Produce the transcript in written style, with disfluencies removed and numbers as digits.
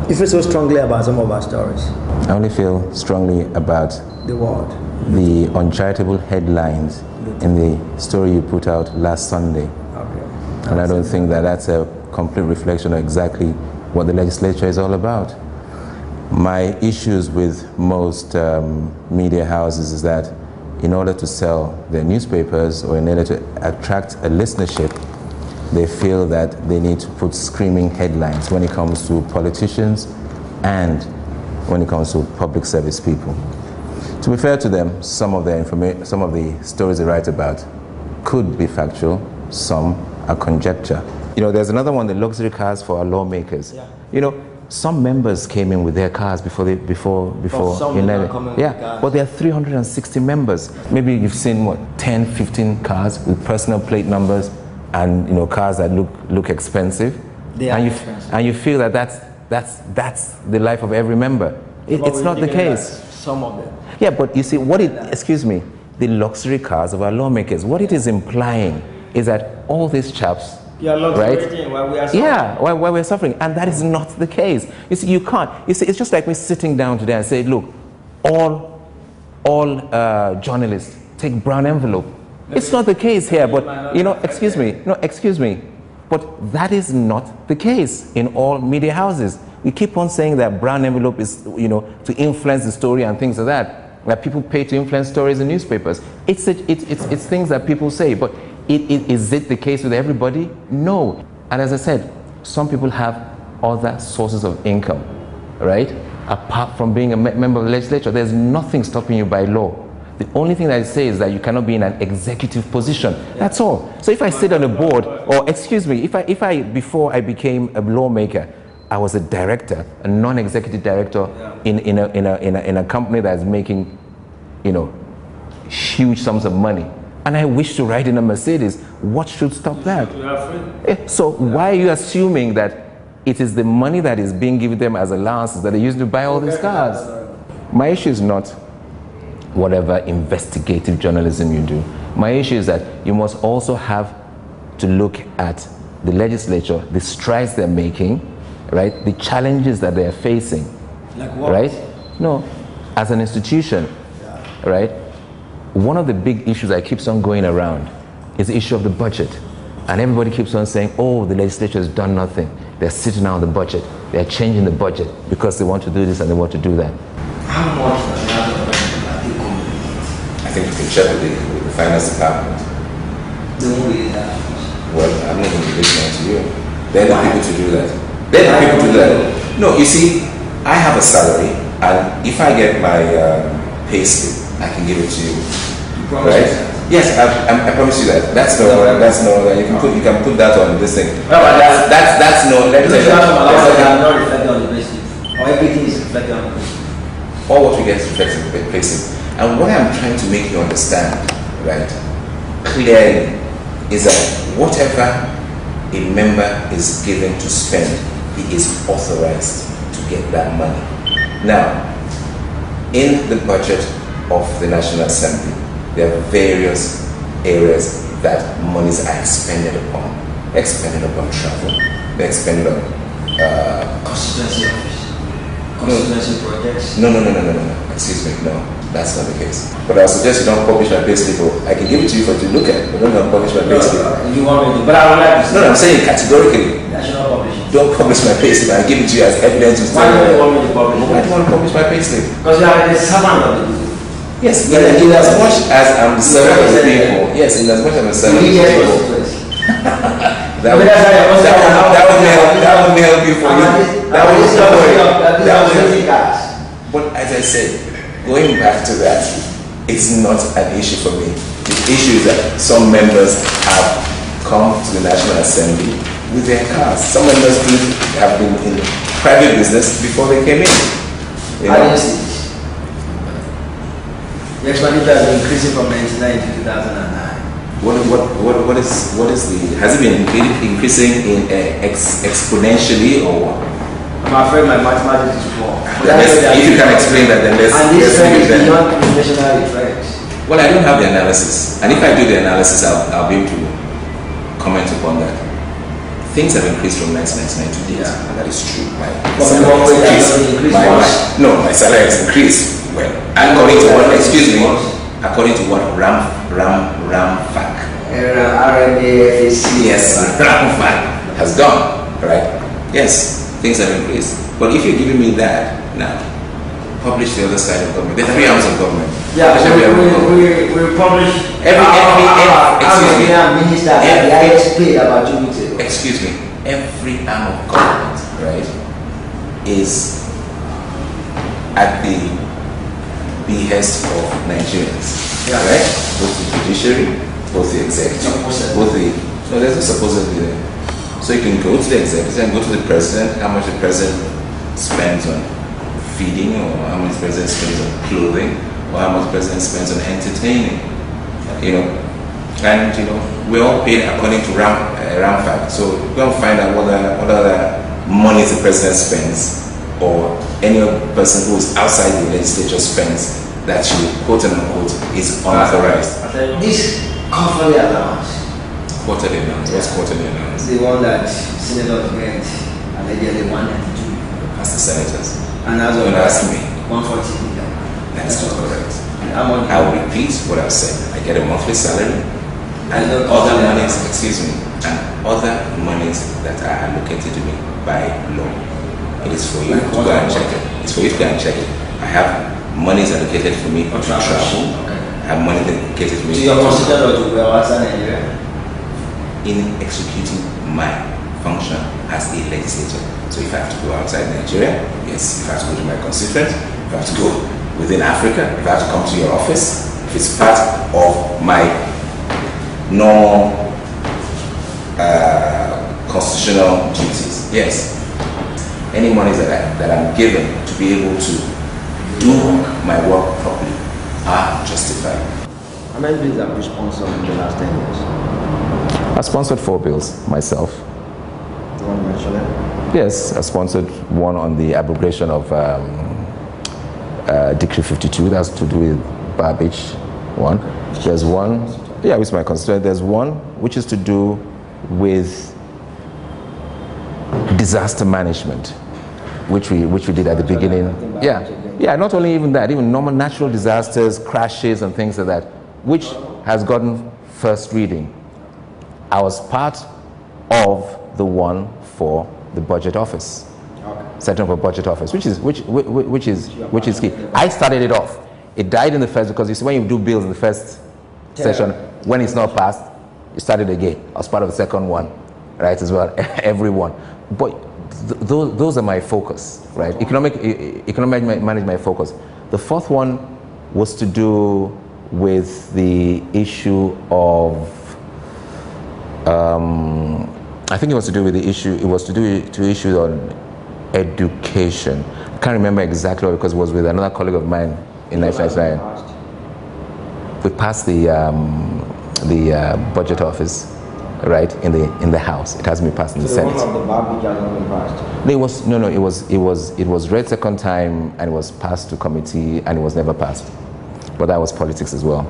You feel so strongly about some of our stories? I only feel strongly about the what? The uncharitable headlines in the story you put out last Sunday. Okay. And I don't think that that's a complete reflection of exactly what the legislature is all about. My issues with most media houses is that in order to sell their newspapers or in order to attract a listenership, they feel that they need to put screaming headlines when it comes to politicians and when it comes to public service people. To be fair to them, some of the stories they write about could be factual, some are conjecture. You know, there's another one, the luxury cars for our lawmakers. Yeah. You know, some members came in with their cars before. Yeah, but there are 360 members. Maybe you've seen what, 10, 15 cars with personal plate numbers and, you know, cars that look expensive. They are expensive. And you feel that that's the life of every member. It's not the case. Some of them. Yeah, but you see, the luxury cars of our lawmakers, what it is implying is that all these chaps, right? While we are suffering. Yeah, while we're suffering. And that is not the case. You see, you can't. You see, it's just like me sitting down today and say, look, all journalists take brown envelope. It's not the case here, but, you know, excuse me. But that is not the case in all media houses. We keep on saying that brown envelope is, you know, to influence the story and things like that people pay to influence stories in newspapers. It's things that people say, but is it the case with everybody? No. And as I said, some people have other sources of income, right? Apart from being a member of the legislature, there's nothing stopping you by law. The only thing that I say is that you cannot be in an executive position. That's all. So if I sit on a board, or excuse me, if I before I became a lawmaker, I was a director, a non-executive director in a company that's making, you know, huge sums of money, and I wish to ride in a Mercedes, what should stop that? So why are you assuming that it is the money that is being given them as allowances that they use to buy all these cars? My issue is not whatever investigative journalism you do. My issue is that you must also have to look at the legislature, the strides they're making, right? The challenges that they're facing. Like what? Right? No, as an institution, right? One of the big issues that keeps on going around is the issue of the budget. And everybody keeps on saying, oh, the legislature has done nothing. They're sitting on the budget. They're changing the budget because they want to do this and they want to do that. How much does the budget I think you can check with the finance department. They won't be that. Well, I'm not going to be listening to you. They're the people to do that. They're the people to do that. No, you see, I have a salary, and if I get my pay slip, I can give it to you. Right? Yes, I promise you that. That's no. You can put that on this thing. No, but that's no. Let me tell you. Not reflected on the basic, or everything is reflected on the basic. All what we get is reflected on the basic. And what I'm trying to make you understand, right, clearly, is that whatever a member is given to spend, he is authorized to get that money. Now, in the budget of the National Assembly, there are various areas that monies are expended upon. Expended upon travel, they're expended on constituency office, constituency projects. No. Excuse me, no. That's not the case. But I suggest you don't publish my payslip. I can give it to you for to look at, but don't publish my payslip. You want me to? But I would like to. No, I'm saying categorically. I should not publish it. Don't publish my payslip. I give it to you as evidence. Why do you want me to publish? Why do you want to publish my payslip? Because you are the servant of the people. Yes, in as much as I'm the servant of the people. Yes, in as much as I'm the servant of the people. That would help you for you. That would. But as I said, going back to that, it's not an issue for me. The issue is that some members have come to the National Assembly with their cars. Some members have been in private business before they came in. You know? The expenditure has been increasing from 1999 to 2009. What is the, has it been increasing in exponentially or what? I'm afraid my mathematics is wrong. If you can explain that, then let's. And this trend is beyond inflationary trends. Well, I don't have the analysis, and if I do the analysis, I'll be able to comment upon that. things have increased from 1999 to date, and that is true. My salary has increased. Well, according to what? Excuse me. According to what? RAMFAC. Yes, RAMFAC has gone. Right? Yes, things have increased. But if you're giving me that now, publish the other side of government. There are 3 arms of government. Yeah, we publish excuse me, every arm of government, right, is at the behest of Nigerians, right? Both the judiciary, both the executive, both the, no, there's no supposedly there. So you can go to the executive and go to the president, how much the president spends on feeding, or how much the president spends on clothing, or how much the president spends on entertaining, you know. And you know, we're all paid according to RAMFAC. So go and find out what other monies the president spends, or any other person who is outside the legislature spends, that you quote and unquote is unauthorized. This quarterly allowance. Quarterly allowance. What's quarterly allowance? The one that senators get allegedly 192. That's the senators. And as Don't ask me. 140 million. That's not correct. I will repeat what I've said. I get a monthly salary, and other monies, excuse me, and other monies that are allocated to me by law. It is for you to go and check it. It's for you to go and check it. I have monies allocated for me to travel. I have money allocated for me. So you're considered to be outside Nigeria? In executing my function as a legislator. So if I have to go outside Nigeria, yes. If I have to go to my constituents, if I have to go within Africa, if I have to come to your office, if it's part of my normal constitutional duties, yes. Any monies that I'm given to be able to do my work properly are justified. How many bills have you sponsored in the last 10 years? I sponsored 4 bills myself. Do you want to mention them? Yes, I sponsored one on the abrogation of Decree 52. That's to do with Babbage. One. There's one, yeah, with my constituent. There's one which is to do with disaster management, which we did at the beginning. Yeah, not only even that, even normal natural disasters, crashes and things like that, which has gotten first reading. I was part of the one for the budget office, setting up a budget office, which is key. I started it off. It died in the first, because you see, when you do bills in the first session, when it's not passed, you start it again. I was part of the second one, right, as well, everyone. But those are my focus, right? Economic manage my focus. The fourth one was to do with the issue of, I think it was to do with the issue, it was to do with issues on education. I can't remember exactly, because it was with another colleague of mine in 1999. We passed the budget office, right, in the House. It hasn't been passed in the Senate. So one of the Babbage has not been passed? No, it was read second time, and it was passed to committee, and it was never passed. But that was politics as well.